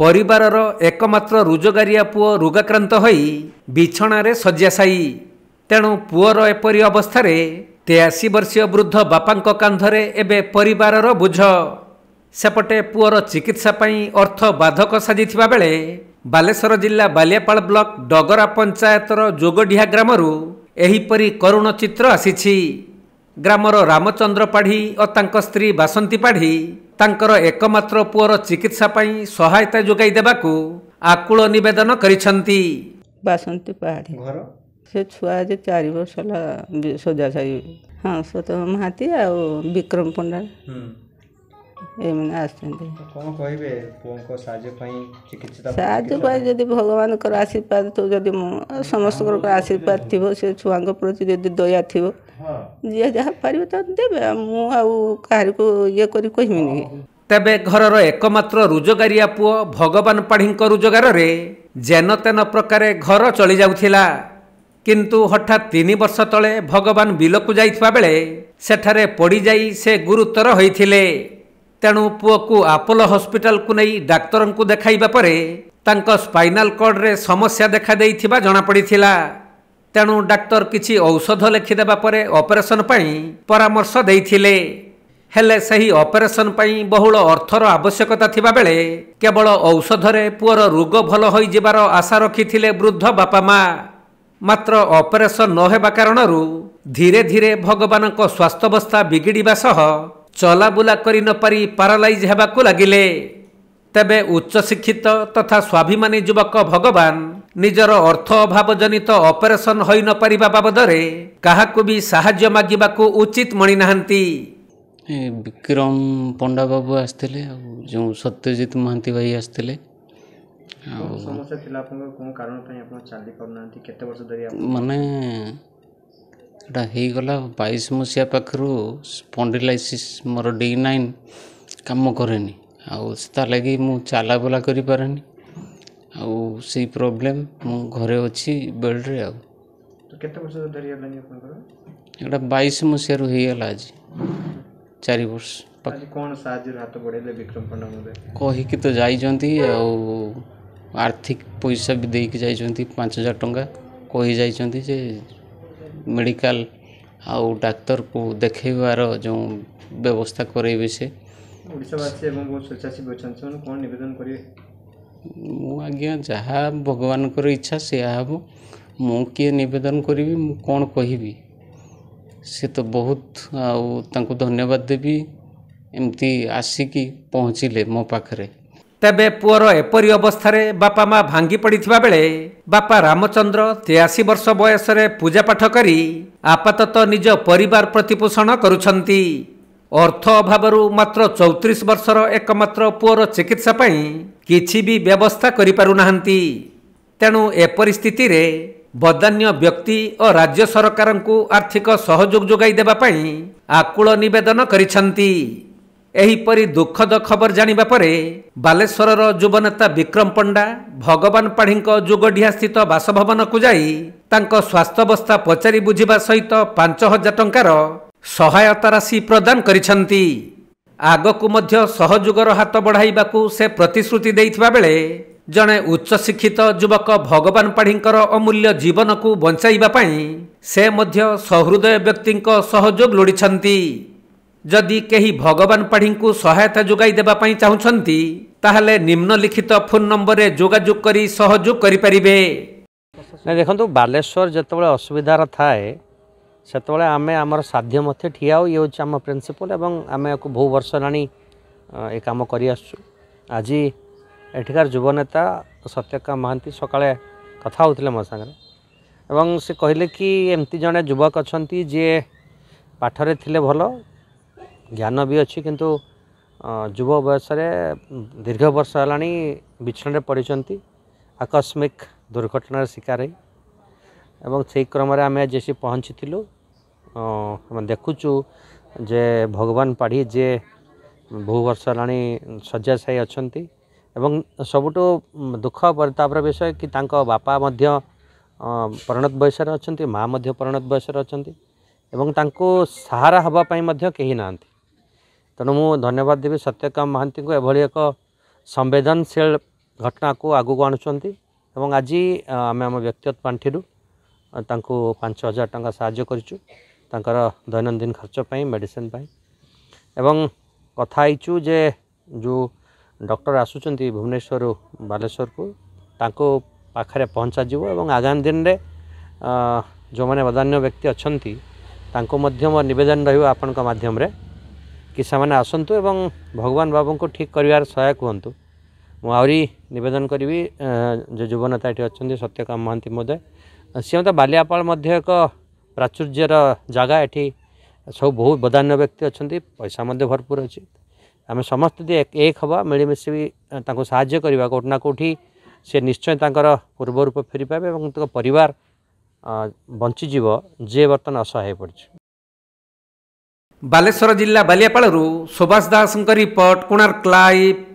परिवारर एकमात्र रोजगारिया पुओ रोगाक्रांत होई बिछणारे शय्याशायी। तेणु पुओर एपरी अवस्था 83 वर्षीय वृद्ध बापांक कांधरे एबे परिवारर बोझ। सेपटे पुओर चिकित्सा पई अर्थ बाधक साजिथिबा बेले बालेश्वर जिला बालियापाल ब्लॉक डगरा पंचायतर जोगडिहा ग्रामरू एहीपरी करुण चित्र आसीछि। ग्रामर रामचंद्र पाढ़ी और तांक स्त्री बासंती पाढ़ी तांकर एकमात्र पुओर चिकित्सा पई सहायता जोगाई देबाकू आकुल निवेदन करिसंती। बासंती पाढ़ी घर से छुआ जे 4 वर्ष शय्याशायी। हाँ सत महाती आ विक्रम पंडा साहय भगवान आशीर्वाद तो जदि समस्त आशीर्वाद थी से छुआ प्रति जदि दया थी जी जहाँ पार तो देवे मुझे को ये कहमी। तेबे घरर एकमात्र रोजगारिया पुओ भगवान पाढ़ी रोजगार रे जेन तेन प्रकारे घर चली जाउथिला। किंतु हठात 3 वर्ष तले भगवान बिलकु जाइथिबा बेले सेठारे पड़ी जाई से गुरुतर होइथिले। तेणु पुओ को आपोलो हॉस्पिटल को नहीं डाक्तर को देखाइबा परे तांको स्पाइनल कॉर्ड रे समस्या देखा देइथिबा जणा पड़िथिला। तेणु डाक्तर किछि औषध लिखिदेबा परे ऑपरेशन पई परामर्श देइथिले। हेले सही ऑपरेशन पई बहुल अर्थर आवश्यकता थिबा बेले केवल औषध रे पुओर रोग भल होई जिबार आशा रखिथिले वृद्ध बापा माँ। मात्र ऑपरेशन न हेबा कारणरू धीरे धीरे भगवानक स्वास्थ्यावस्था बिगिड़िबा सह चलाबुला करि न पारी पारालाइज हेबाकू लागिले। तेबे उच्च शिक्षित तथा स्वाभिमानी युवक भगवान निजर अर्थ अभाव जनित ऑपरेशन होई न पारिबा बाबदरे काहाकू भी साहाय्य मागिबाकू उचित मणि नाहंती। विक्रम पंडा बाबू आसते जो सत्यजित महांती भाई आसते माने गला 22 मसीहा पाखु स्पॉन्डिलाइसिस मोर D9 काम करेनी लगी मु चला बुला करि पारेनी से प्रॉब्लम मु घरे अच्छी बेड रे एटा 22 मसीहा रु हेगला आज 4 वर्ष कौन साहाଯ୍ୟ हाथ बढ़ेले विक्रम पंडा मोदे कही कि तो जाइजंती आर्थिक पैसा भी देके जाइजंती 5000 टंका कही जाइजंती जे मेडिकल आउ डाक्तर को देखेबार जो व्यवस्था करेबे से ओडिशावासी एवं बहुत स्वेच्छासेवी अछन से कोन निवेदन करिवे मु आज्ञा जहाँ भगवान कर इच्छा से हम मु किए निवेदन करी मु कौन कहिबी से तो बहुत तांको धन्यवाद देवी एमती आसिकी पहुँचिले मो पाखरे। तेबे पुओर एपरी अवस्था बापा माँ भांगी पड़िथिबा बेले बापा रामचंद्र 83 वर्ष बयस पूजा पाठ करी आपाततः निज परिवार प्रतिपोषण करुछंती। अर्थ अभावरू मात्र 34 वर्षर एकमात्र पुओर चिकित्सा पई किछि भी व्यवस्था करि पारु नाहंती। तेणु ए परिस्थिति रे बदान्य व्यक्ति और राज्य सरकार को आर्थिक सहयोग जोगाई देबा पई आकुल निवेदन करिछंती। एहीपरि दुखद खबर जानिबा परे बालेश्वरर युवनेता विक्रम पंडा भगवान पाढ़ी जोगडिहा स्थित बासभवन को जाई तांको स्वास्थ्यावस्था पचारि बुझिबा सहित 5000 टंकार सहायता राशि प्रदान करिछंती। आगकू मध्य सहयोगर हाथ बढ़ाइबाकू से प्रतिश्रुति देइथिबा बेले जणे उच्च शिक्षित युवक भगवान पाढ़ींकर अमूल्य जीवन को बंचाइबा पई से मध्य सहृदय व्यक्तिंक सहयोग लोड़िछंती। जदि केही भगवान पाढ़ी को सहायता जोगाई देबा पई चाहुछंती ताहले निम्नलिखित फोन नंबर रे जोगाजोग करी सहयोग करि परिबे। नै देखंतु बालेश्वर जतबेले असुविधार थाए सेतबेले आमे हमर साध्य मथे ठिया हो ये आम प्रिंसिपल एवं आमे को बहु वर्ष लानी ए काम करि आसु। आज एठिकार युवनेता सत्यका महांती सकाळे कथा होतिले मो संगे एवं से कहले कि एमती जने युवक अछंती जे पाठरे थिले भलो ज्ञान भी अच्छी किंतु युव बयस दीर्घ वर्ष है बिछण पड़ी आकस्मिक दुर्घटनार शिकार एवं से क्रम आम जैसे पहुँची देखुचु जे भगवान पाढ़ी जे बहु वर्ष है शय्याशायी अच्छा एवं सबुठु दुख परितापर विषय कि बापा परिणत बयस अच्छा माँ परिणत बयस अच्छा सहारा हवापाई कहीं ना। तेणु मु धन्यवाद देवी सत्यकाम महांती को एभली एक संवेदनशील घटना को आगू आणुचंती एवं आज आम आम व्यक्तिगत पांठिरू तांको 5,000 टंका साहाय्य करिचु तांकर दैनंदिन खर्च पाई मेडिसिन पाई एवं कथा आईचु जे जो डॉक्टर आसुचंती भुवनेश्वर बालेश्वर को तांको पाखरे पहुंचा जीव एवं आगामी दिन रे जो माने वदान्य व्यक्ति अछंती तांको मध्यम निवेदन रहियो आपन का माध्यम रे कि सामाने आसंतु एवं भगवान बाबू को ठीक करिवार सहायक हुंतु मु आवरी निवेदन करी जो युवनेता ये अच्छा सत्यकाम महांती महोदय सी तो बालियापाल मध्य एक प्राचुर्यर जगह ये सब बहुत बदान्य व्यक्ति अच्छा पैसा भरपूर अच्छी आम समस्त एक हवा मिलमिशी भी साहाय्य करवा कोटि ना कोठी से निश्चय तांकर पूर्व रूप फेरी पाए और परिवार बंचीजीव जे बर्तमान असहाय पड़ी। बालेश्वर जिला बालियापालरू सुभाष दास रिपोर्ट कोणार्क लाइव।